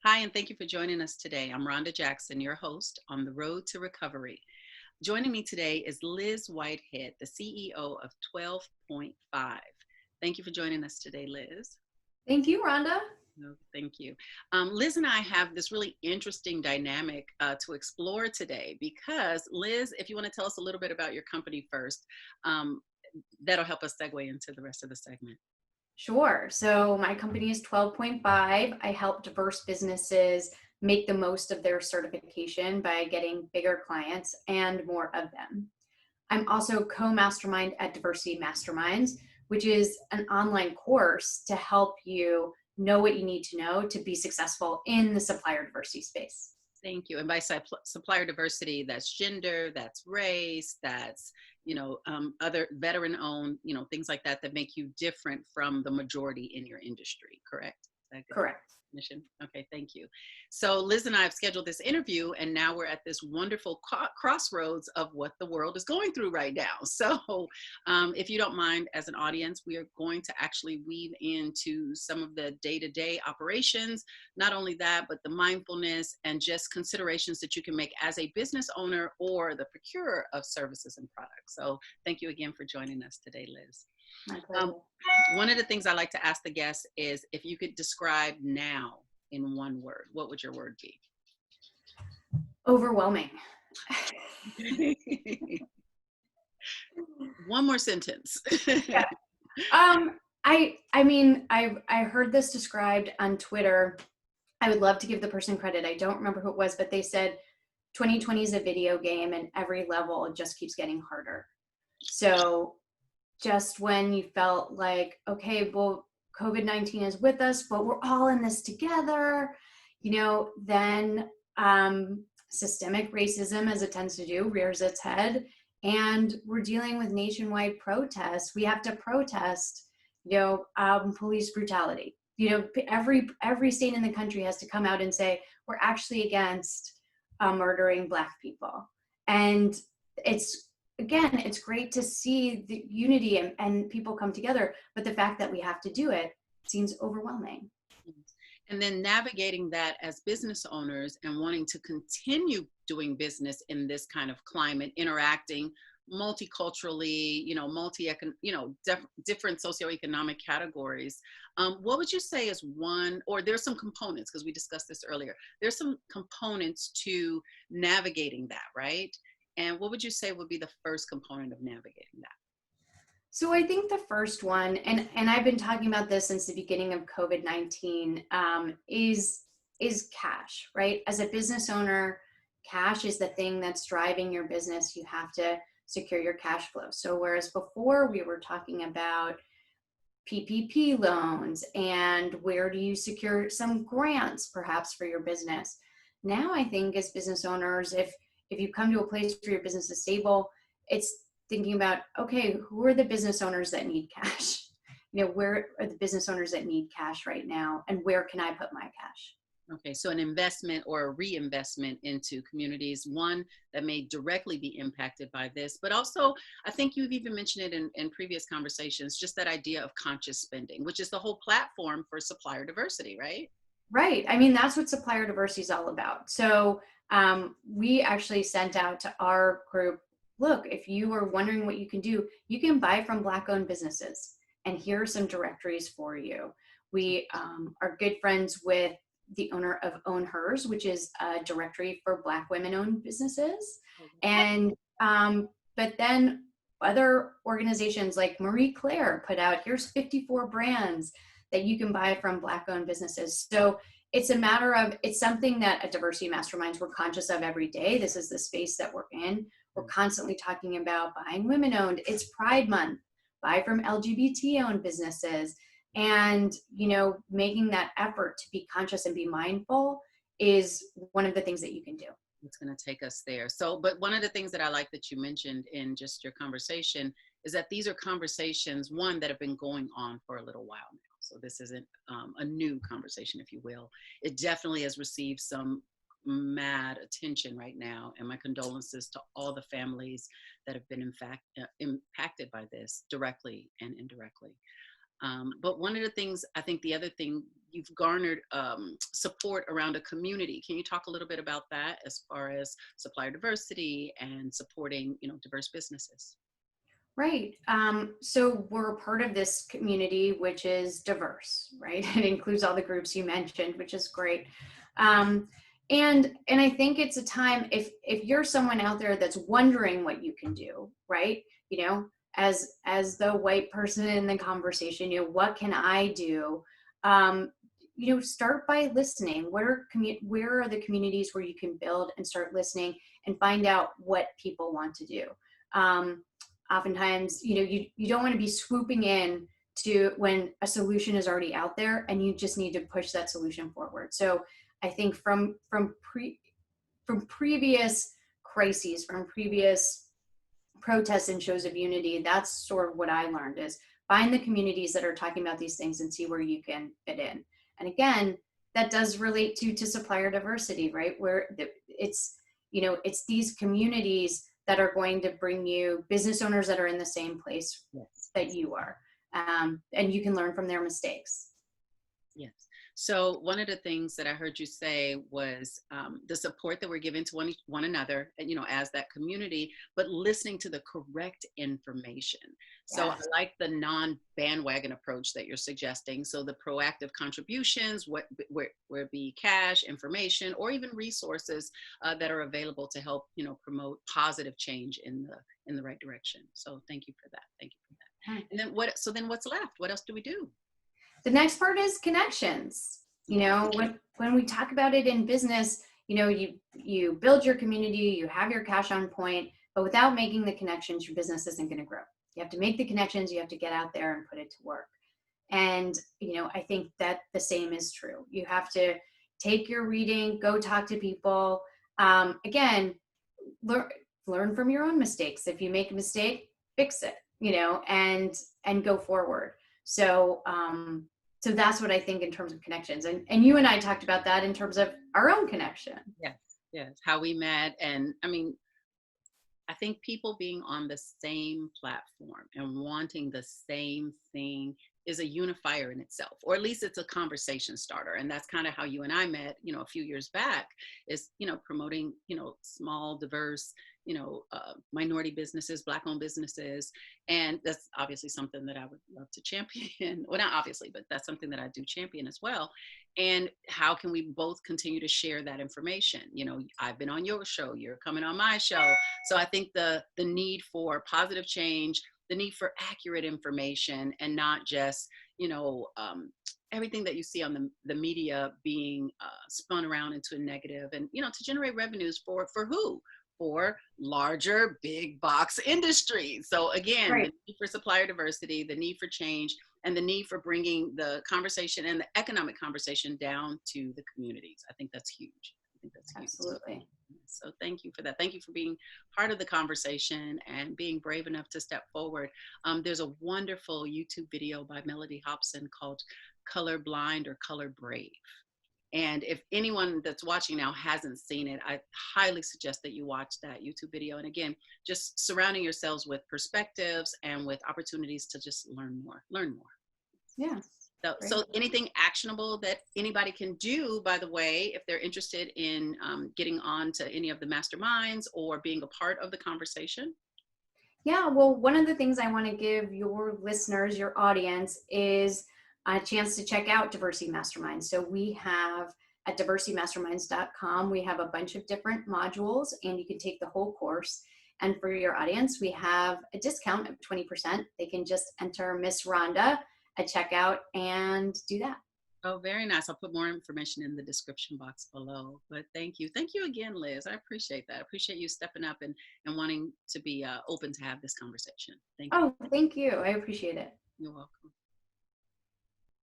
Hi, and thank you for joining us today. I'm Ronda Jackson, your host on the Road to Recovery. Joining me today is Liz Whitehead, the CEO of 12.5. Thank you for joining us today, Liz. Thank you, Rhonda. No, thank you. Liz and I have this really interesting dynamic to explore today because, Liz, if you want to tell us a little bit about your company first, um, that'll help us segue into the rest of the segment. Sure. So my company is 12.5. I help diverse businesses make the most of their certification by getting bigger clients and more of them. I'm also co-mastermind at Diversity Masterminds, which is an online course to help you know what you need to know to be successful in the supplier diversity space. Thank you. And by supplier diversity, that's gender, that's race, that's, other veteran owned, things like that that make you different from the majority in your industry, correct? Is that good? Correct. Mission. Okay, thank you. So Liz and I have scheduled this interview, and now we're at this wonderful crossroads of what the world is going through right now. So if you don't mind, as an audience, we are going to actually weave into some of the day-to-day operations. Not only that, but the mindfulness and just considerations that you can make as a business owner or the procurer of services and products. So thank you again for joining us today, Liz. My pleasure. One of the things I like to ask the guests is if you could describe now in one word, what would your word be? Overwhelming. One more sentence. Yeah. I heard this described on Twitter. I would love to give the person credit. I don't remember who it was, but they said 2020 is a video game and every level just keeps getting harder. So just when you felt like, okay, well, COVID-19 is with us, but we're all in this together, then systemic racism, as it tends to do, rears its head. And we're dealing with nationwide protests. We have to protest, police brutality. Every state in the country has to come out and say, we're actually against murdering Black people. And it's great to see the unity and people come together, but the fact that we have to do it seems overwhelming. And then navigating that as business owners and wanting to continue doing business in this kind of climate, interacting multiculturally, different socioeconomic categories. What would you say is one, or there's some components, because we discussed this earlier, there's some components to navigating that, right? And what would you say would be the first component of navigating that? So I think the first one, and I've been talking about this since the beginning of COVID-19, is cash, right? As a business owner, cash is the thing that's driving your business. You have to secure your cash flow. So whereas before we were talking about PPP loans and where do you secure some grants perhaps for your business, now I think as business owners, if you come to a place where your business is stable, it's thinking about, okay, who are the business owners that need cash? Where are the business owners that need cash right now? And where can I put my cash? Okay, so an investment or a reinvestment into communities, one that may directly be impacted by this, but also I think you've even mentioned it in previous conversations, just that idea of conscious spending, which is the whole platform for supplier diversity, right? Right. That's what supplier diversity is all about. So we actually sent out to our group, look, if you are wondering what you can do, you can buy from Black-owned businesses. And here are some directories for you. We are good friends with the owner of Own Hers, which is a directory for Black women-owned businesses. And but then other organizations like Marie Claire put out, here's 54 brands that you can buy from Black-owned businesses. So it's a matter of, it's something that at Diversity Masterminds we're conscious of every day. This is the space that we're in. We're constantly talking about buying women-owned. It's Pride Month. Buy from LGBT-owned businesses. And, making that effort to be conscious and be mindful is one of the things that you can do. It's going to take us there. So, but one of the things that I like that you mentioned in just your conversation is that these are conversations, one, that have been going on for a little while now. So this isn't a new conversation, if you will. It definitely has received some mad attention right now, and my condolences to all the families that have been in fact impacted by this directly and indirectly. But one of the things, I think the other thing, you've garnered support around a community. Can you talk a little bit about that as far as supplier diversity and supporting, diverse businesses? Right. So we're part of this community, which is diverse, right? It includes all the groups you mentioned, which is great. Um, and I think it's a time, if you're someone out there that's wondering what you can do, right? As the white person in the conversation, what can I do? Um, start by listening. Where are the communities where you can build and start listening and find out what people want to do? Um, Oftentimes, you don't want to be swooping in to when a solution is already out there and you just need to push that solution forward. So I think from previous crises, from previous protests and shows of unity, that's sort of what I learned is find the communities that are talking about these things and see where you can fit in. And again, that does relate to supplier diversity, right? Where it's these communities that are going to bring you business owners that are in the same place Yes. that you are. And you can learn from their mistakes. Yes. So one of the things that I heard you say was the support that we're giving to one another, as that community, but listening to the correct information. So I Yes. like the non-bandwagon approach that you're suggesting. So the proactive contributions, where it be cash, information, or even resources that are available to help, promote positive change in the right direction. So thank you for that. Thank you for that. And then what's left? What else do we do? The next part is connections. When we talk about it in business, you build your community, you have your cash on point, but without making the connections, your business isn't going to grow. You have to make the connections, you have to get out there and put it to work. And, I think that the same is true. You have to take your reading, go talk to people. Again, learn from your own mistakes. If you make a mistake, fix it, and go forward. So that's what I think in terms of connections. And you and I talked about that in terms of our own connection. Yes, yes, how we met. And I mean, I think people being on the same platform and wanting the same thing is a unifier in itself, or at least it's a conversation starter. And that's kind of how you and I met, a few years back, is, promoting, small, diverse, minority businesses, Black owned businesses. And that's obviously something that I would love to champion. Well, not obviously, but that's something that I do champion as well. And how can we both continue to share that information? I've been on your show, you're coming on my show. So I think the need for positive change, the need for accurate information, and not just, everything that you see on the media being spun around into a negative, and, to generate revenues for who? For larger big box industries. So again, Right. the need for supplier diversity, the need for change, and the need for bringing the conversation and the economic conversation down to the communities. I think that's huge. I think that's huge. Absolutely. So thank you for that. Thank you for being part of the conversation and being brave enough to step forward. There's a wonderful YouTube video by Melody Hobson called Color Blind or Color Brave. And if anyone that's watching now hasn't seen it, I highly suggest that you watch that YouTube video. And again, just surrounding yourselves with perspectives and with opportunities to just learn more. Yeah. So anything actionable that anybody can do, by the way, if they're interested in getting on to any of the masterminds or being a part of the conversation? Yeah. Well, one of the things I want to give your listeners, your audience, is a chance to check out Diversity Masterminds. So we have at diversitymasterminds.com, we have a bunch of different modules and you can take the whole course. And for your audience, we have a discount of 20%. They can just enter Miss Ronda at checkout and do that. Oh, very nice. I'll put more information in the description box below. But thank you. Thank you again, Liz. I appreciate that. I appreciate you stepping up and wanting to be open to have this conversation. Thank you. Oh, thank you. I appreciate it. You're welcome.